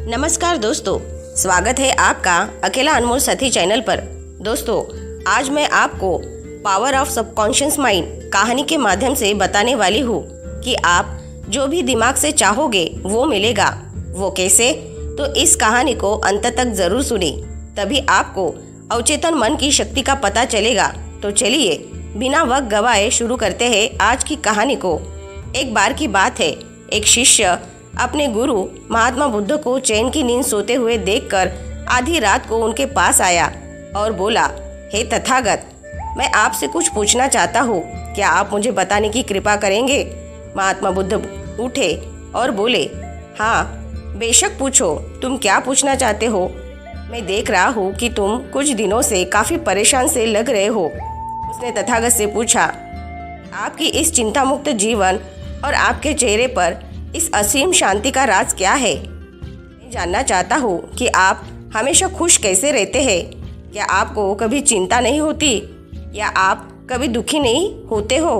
नमस्कार दोस्तों, स्वागत है आपका अकेला अनमोल साथी चैनल पर। दोस्तों, आज मैं आपको पावर ऑफ सबकॉन्शियस माइंड कहानी के माध्यम से बताने वाली हूँ कि आप जो भी दिमाग से चाहोगे वो मिलेगा। वो कैसे? तो इस कहानी को अंत तक जरूर सुने, तभी आपको अवचेतन मन की शक्ति का पता चलेगा। तो चलिए बिना वक्त गवाए शुरू करते हैं आज की कहानी को। एक बार की बात है, एक शिष्य अपने गुरु महात्मा बुद्ध को चैन की नींद सोते हुए देखकर आधी रात को उनके पास आया और बोला, हे तथागत, मैं आपसे कुछ पूछना चाहता हूँ, क्या आप मुझे बताने की कृपा करेंगे? महात्मा बुद्ध उठे और बोले, हाँ बेशक पूछो, तुम क्या पूछना चाहते हो? मैं देख रहा हूँ कि तुम कुछ दिनों से काफ़ी परेशान से लग रहे हो। उसने तथागत से पूछा, आपकी इस चिंता मुक्त जीवन और आपके चेहरे पर इस असीम शांति का राज क्या है? मैं जानना चाहता हूँ कि आप हमेशा खुश कैसे रहते हैं। क्या आपको कभी चिंता नहीं होती या आप कभी दुखी नहीं होते हो?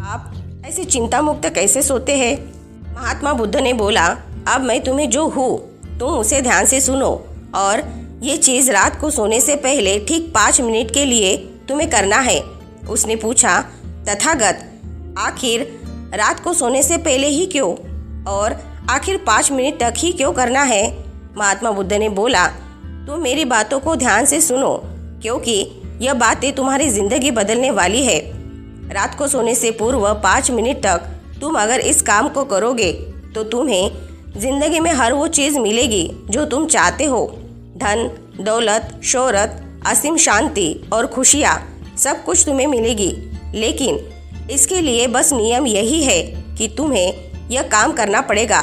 आप ऐसे चिंता मुक्त कैसे सोते हैं? महात्मा बुद्ध ने बोला, अब मैं तुम्हें जो हूँ तुम उसे ध्यान से सुनो और ये चीज़ रात को सोने से पहले ठीक 5 मिनट के लिए तुम्हें करना है। उसने पूछा, तथागत, आखिर रात को सोने से पहले ही क्यों, और आखिर 5 मिनट तक ही क्यों करना है? महात्मा बुद्ध ने बोला, तुम मेरी बातों को ध्यान से सुनो, क्योंकि यह बातें तुम्हारी जिंदगी बदलने वाली है। रात को सोने से पूर्व 5 मिनट तक तुम अगर इस काम को करोगे तो तुम्हें जिंदगी में हर वो चीज़ मिलेगी जो तुम चाहते हो। धन, दौलत, शोहरत, असीम शांति और खुशियाँ, सब कुछ तुम्हें मिलेगी। लेकिन इसके लिए बस नियम यही है कि तुम्हें यह काम करना पड़ेगा।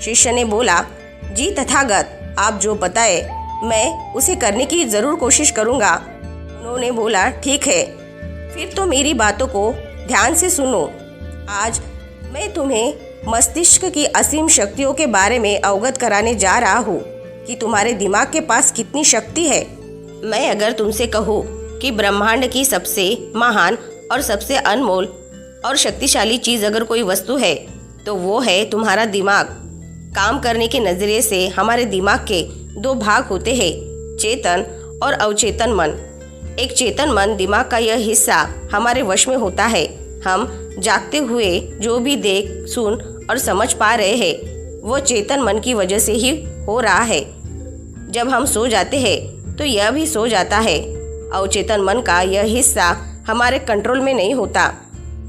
शिष्य ने बोला, जी तथागत, आप जो बताए मैं उसे करने की ज़रूर कोशिश करूँगा। उन्होंने बोला, ठीक है, फिर तो मेरी बातों को ध्यान से सुनो। आज मैं तुम्हें मस्तिष्क की असीम शक्तियों के बारे में अवगत कराने जा रहा हूँ कि तुम्हारे दिमाग के पास कितनी शक्ति है। मैं अगर तुमसे कहूँ कि ब्रह्मांड की सबसे महान और सबसे अनमोल और शक्तिशाली चीज़ अगर कोई वस्तु है तो वो है तुम्हारा दिमाग। काम करने के नज़रिए से हमारे दिमाग के 2 भाग होते हैं, चेतन और अवचेतन मन। एक चेतन मन, दिमाग का यह हिस्सा हमारे वश में होता है। हम जागते हुए जो भी देख, सुन और समझ पा रहे हैं वो चेतन मन की वजह से ही हो रहा है। जब हम सो जाते हैं तो यह भी सो जाता है। अवचेतन मन का यह हिस्सा हमारे कंट्रोल में नहीं होता।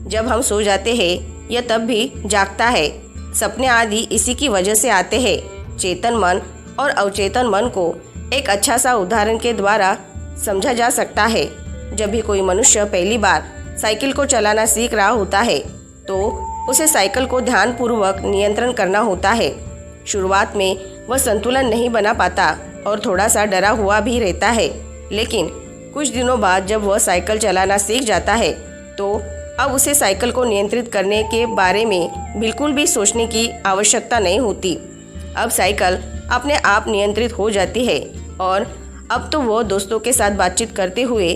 जब हम सो जाते हैं यह तब भी जागता है। सपने आदि इसी की वजह से आते हैं। चेतन मन और अवचेतन मन को एक अच्छा सा उदाहरण के द्वारा समझा जा सकता है। जब भी कोई मनुष्य पहली बार साइकिल को चलाना सीख रहा होता है तो उसे साइकिल को ध्यानपूर्वक नियंत्रण करना होता है। शुरुआत में वह संतुलन नहीं बना पाता और थोड़ा सा डरा हुआ भी रहता है, लेकिन कुछ दिनों बाद जब वह साइकिल चलाना सीख जाता है तो अब उसे साइकिल को नियंत्रित करने के बारे में बिल्कुल भी सोचने की आवश्यकता नहीं होती। अब साइकिल अपने आप नियंत्रित हो जाती है और अब तो वो दोस्तों के साथ बातचीत करते हुए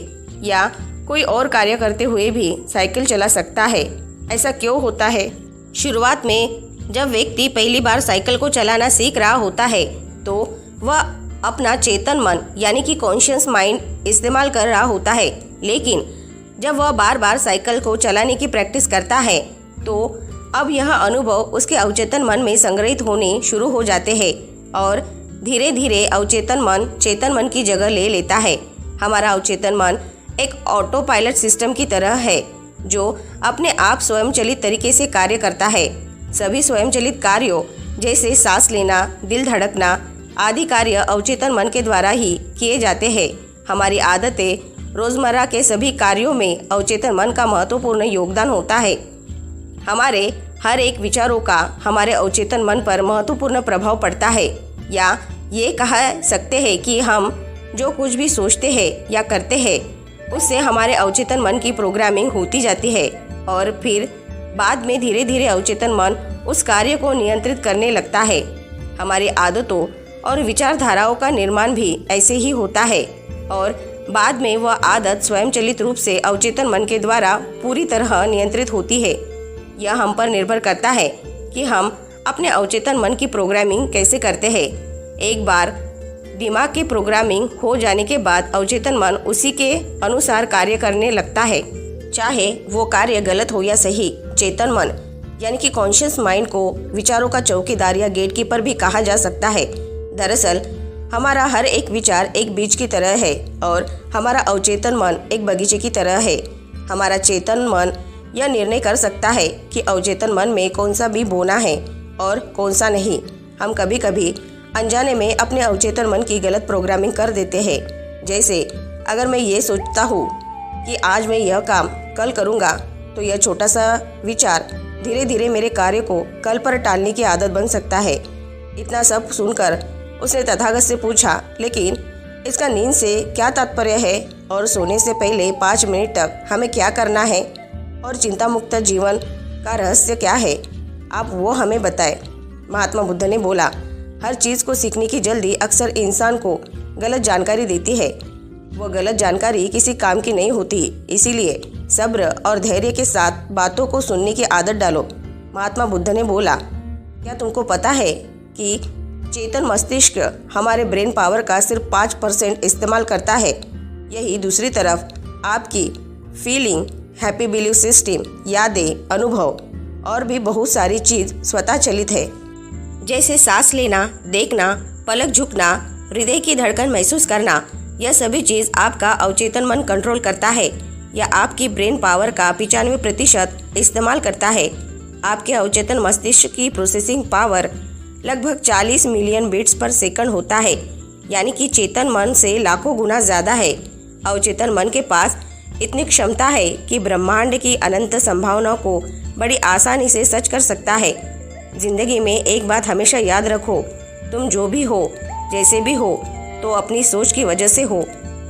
या कोई और कार्य करते हुए भी साइकिल चला सकता है। ऐसा क्यों होता है? शुरुआत में जब व्यक्ति पहली बार साइकिल को चलाना सीख रहा होता है तो वह अपना चेतन मन यानी कि कॉन्शियस माइंड इस्तेमाल कर रहा होता है, लेकिन जब वह बार बार साइकिल को चलाने की प्रैक्टिस करता है तो अब यह अनुभव उसके अवचेतन मन में संग्रहित होने शुरू हो जाते हैं और धीरे धीरे अवचेतन मन चेतन मन की जगह ले लेता है। हमारा अवचेतन मन एक ऑटो पायलट सिस्टम की तरह है जो अपने आप स्वयंचलित तरीके से कार्य करता है। सभी स्वयंचलित कार्यों जैसे सांस लेना, दिल धड़कना आदि कार्य अवचेतन मन के द्वारा ही किए जाते हैं। हमारी आदतें, रोज़मर्रा के सभी कार्यों में अवचेतन मन का महत्वपूर्ण योगदान होता है। हमारे हर एक विचारों का हमारे अवचेतन मन पर महत्वपूर्ण प्रभाव पड़ता है, या ये कह सकते हैं कि हम जो कुछ भी सोचते हैं या करते हैं उससे हमारे अवचेतन मन की प्रोग्रामिंग होती जाती है और फिर बाद में धीरे धीरे अवचेतन मन उस कार्य को नियंत्रित करने लगता है। हमारी आदतों और विचारधाराओं का निर्माण भी ऐसे ही होता है और बाद में वह आदत स्वयंचलित रूप से अवचेतन मन के द्वारा पूरी तरह नियंत्रित होती है। यह हम पर निर्भर करता है कि हम अपने अवचेतन मन की प्रोग्रामिंग कैसे करते हैं। एक बार दिमाग की प्रोग्रामिंग हो जाने के बाद अवचेतन मन उसी के अनुसार कार्य करने लगता है, चाहे वो कार्य गलत हो या सही। चेतन मन यानी कि कॉन्शियस माइंड को विचारों का चौकीदार या गेटकीपर भी कहा जा सकता है। दरअसल हमारा हर एक विचार एक बीज की तरह है और हमारा अवचेतन मन एक बगीचे की तरह है। हमारा चेतन मन यह निर्णय कर सकता है कि अवचेतन मन में कौन सा बीज बोना है और कौन सा नहीं। हम कभी कभी अनजाने में अपने अवचेतन मन की गलत प्रोग्रामिंग कर देते हैं। जैसे अगर मैं ये सोचता हूँ कि आज मैं यह काम कल करूँगा, तो यह छोटा सा विचार धीरे धीरे मेरे कार्य को कल पर टालने की आदत बन सकता है। इतना सब सुनकर उसने तथागत से पूछा, लेकिन इसका नींद से क्या तात्पर्य है और सोने से पहले 5 मिनट तक हमें क्या करना है और चिंता मुक्त जीवन का रहस्य क्या है, आप वो हमें बताएं। महात्मा बुद्ध ने बोला, हर चीज़ को सीखने की जल्दी अक्सर इंसान को गलत जानकारी देती है। वो गलत जानकारी किसी काम की नहीं होती, इसीलिए सब्र और धैर्य के साथ बातों को सुनने की आदत डालो। महात्मा बुद्ध ने बोला, क्या तुमको पता है कि चेतन मस्तिष्क हमारे ब्रेन पावर का सिर्फ 5% इस्तेमाल करता है। यही दूसरी तरफ आपकी फीलिंग, हैप्पी बिलीव सिस्टम, यादें, अनुभव और भी बहुत सारी चीज़ स्वतः चलित है। जैसे सांस लेना, देखना, पलक झुकना, हृदय की धड़कन महसूस करना, यह सभी चीज़ आपका अवचेतन मन कंट्रोल करता है या आपकी ब्रेन पावर का 95% इस्तेमाल करता है। आपके अवचेतन मस्तिष्क की प्रोसेसिंग पावर लगभग 40 मिलियन बिट्स पर सेकंड होता है, यानी कि चेतन मन से लाखों गुना ज़्यादा है। अवचेतन मन के पास इतनी क्षमता है कि ब्रह्मांड की अनंत संभावनाओं को बड़ी आसानी से सच कर सकता है। जिंदगी में एक बात हमेशा याद रखो, तुम जो भी हो, जैसे भी हो, तो अपनी सोच की वजह से हो।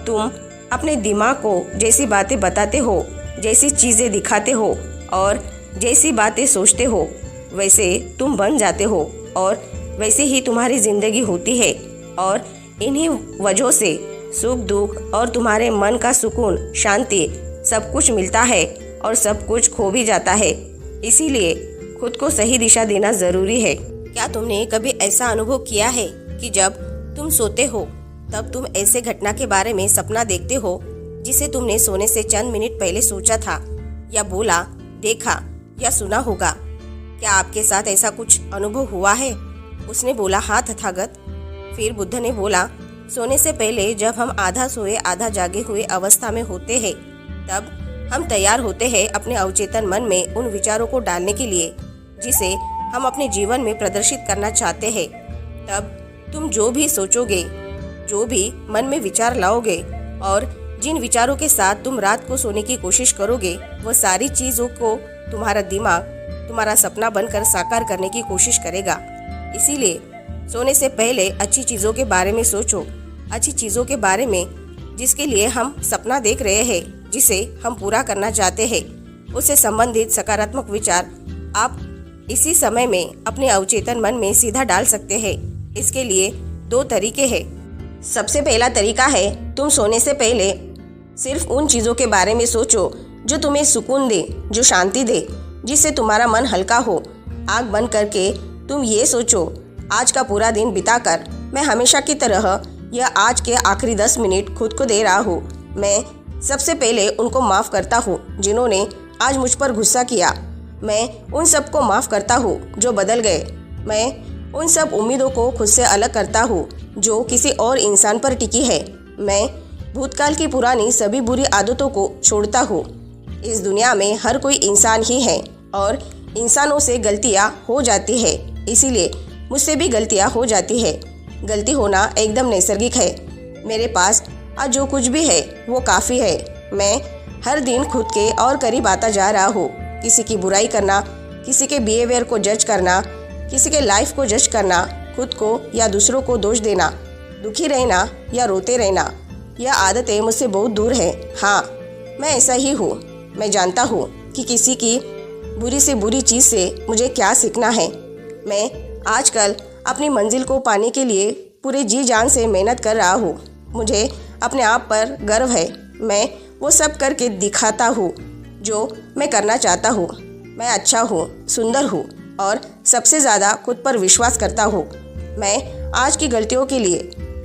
तुम अपने दिमाग को जैसी बातें बताते हो, जैसी चीज़ें दिखाते हो और जैसी बातें सोचते हो, वैसे तुम बन जाते हो और वैसे ही तुम्हारी ज़िंदगी होती है। और इन्हीं वजहों से सुख दुख और तुम्हारे मन का सुकून, शांति, सब कुछ मिलता है और सब कुछ खो भी जाता है। इसीलिए खुद को सही दिशा देना ज़रूरी है। क्या तुमने कभी ऐसा अनुभव किया है कि जब तुम सोते हो तब तुम ऐसे घटना के बारे में सपना देखते हो जिसे तुमने सोने से चंद मिनट पहले सोचा था या बोला, देखा या सुना होगा? क्या आपके साथ ऐसा कुछ अनुभव हुआ है? उसने बोला, हाँ तथागत। फिर बुद्ध ने बोला, सोने से पहले जब हम आधा सोए आधा जागे हुए अवस्था में होते हैं, तब हम तैयार होते हैं अपने अवचेतन मन में उन विचारों को डालने के लिए जिसे हम अपने जीवन में प्रदर्शित करना चाहते हैं। तब तुम जो भी सोचोगे, जो भी मन में विचार लाओगे और जिन विचारों के साथ तुम रात को सोने की कोशिश करोगे, वह सारी चीज़ों को तुम्हारा दिमाग तुम्हारा सपना बनकर साकार करने की कोशिश करेगा। इसीलिए सोने से पहले अच्छी चीज़ों के बारे में सोचो, अच्छी चीज़ों के बारे में जिसके लिए हम सपना देख रहे हैं, जिसे हम पूरा करना चाहते हैं, उससे संबंधित सकारात्मक विचार आप इसी समय में अपने अवचेतन मन में सीधा डाल सकते हैं। इसके लिए 2 तरीके हैं। सबसे पहला तरीका है, तुम सोने से पहले सिर्फ उन चीज़ों के बारे में सोचो जो तुम्हें सुकून दे, जो शांति दे, जिससे तुम्हारा मन हल्का हो। आँख बंद करके तुम ये सोचो, आज का पूरा दिन बिताकर मैं हमेशा की तरह यह आज के आखिरी 10 मिनट खुद को दे रहा हूँ। मैं सबसे पहले उनको माफ़ करता हूँ जिन्होंने आज मुझ पर गुस्सा किया। मैं उन सबको माफ़ करता हूँ जो बदल गए। मैं उन सब उम्मीदों को खुद से अलग करता हूँ जो किसी और इंसान पर टिकी है। मैं भूतकाल की पुरानी सभी बुरी आदतों को छोड़ता हूँ। इस दुनिया में हर कोई इंसान ही है और इंसानों से गलतियाँ हो जाती है, इसीलिए मुझसे भी गलतियाँ हो जाती है। गलती होना एकदम नैसर्गिक है। मेरे पास आज जो कुछ भी है वो काफ़ी है। मैं हर दिन खुद के और करीब आता जा रहा हूँ। किसी की बुराई करना, किसी के बिहेवियर को जज करना, किसी के लाइफ को जज करना, खुद को या दूसरों को दोष देना, दुखी रहना या रोते रहना, यह आदतें मुझसे बहुत दूर है। हाँ, मैं ऐसा ही हूँ। मैं जानता हूँ कि किसी की बुरी से बुरी चीज़ से मुझे क्या सीखना है। मैं आजकल अपनी मंजिल को पाने के लिए पूरे जी जान से मेहनत कर रहा हूँ। मुझे अपने आप पर गर्व है। मैं वो सब करके दिखाता हूँ जो मैं करना चाहता हूँ। मैं अच्छा हूँ, सुंदर हूँ और सबसे ज़्यादा खुद पर विश्वास करता हूँ। मैं आज की गलतियों के लिए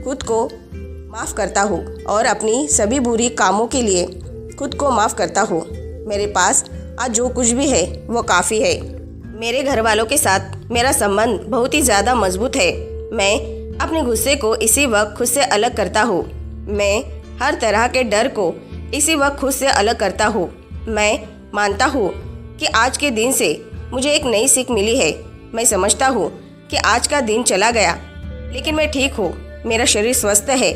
खुद को माफ़ करता हूँ और अपनी सभी बुरी कामों के लिए खुद को माफ़ करता हूँ। मेरे पास आज जो कुछ भी है वो काफ़ी है। मेरे घर वालों के साथ मेरा संबंध बहुत ही ज़्यादा मजबूत है। मैं अपने गुस्से को इसी वक्त खुद से अलग करता हूँ। मैं हर तरह के डर को इसी वक्त खुद से अलग करता हूँ। मैं मानता हूँ कि आज के दिन से मुझे एक नई सीख मिली है। मैं समझता हूँ कि आज का दिन चला गया लेकिन मैं ठीक हूँ, मेरा शरीर स्वस्थ है।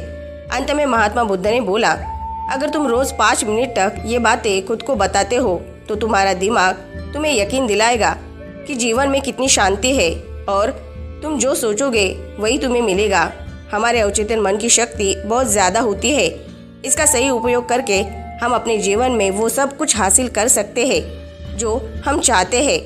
अंत में महात्मा बुद्ध ने बोला, अगर तुम रोज़ 5 मिनट तक ये बातें खुद को बताते हो तो तुम्हारा दिमाग तुम्हें यकीन दिलाएगा कि जीवन में कितनी शांति है और तुम जो सोचोगे वही तुम्हें मिलेगा। हमारे अवचेतन मन की शक्ति बहुत ज़्यादा होती है। इसका सही उपयोग करके हम अपने जीवन में वो सब कुछ हासिल कर सकते हैं जो हम चाहते हैं।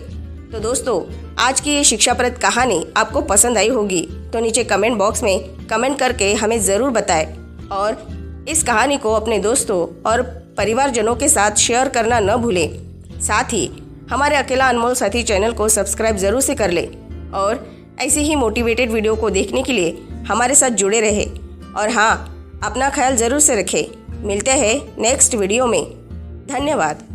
तो दोस्तों, आज की ये शिक्षाप्रद कहानी आपको पसंद आई होगी तो नीचे कमेंट बॉक्स में कमेंट करके हमें ज़रूर बताएं और इस कहानी को अपने दोस्तों और परिवारजनों के साथ शेयर करना न भूलें। साथ ही हमारे अकेला अनमोल साथी चैनल को सब्सक्राइब ज़रूर से कर लें और ऐसी ही मोटिवेटेड वीडियो को देखने के लिए हमारे साथ जुड़े रहे। और हाँ, अपना ख्याल ज़रूर से रखें। मिलते हैं नेक्स्ट वीडियो में। धन्यवाद।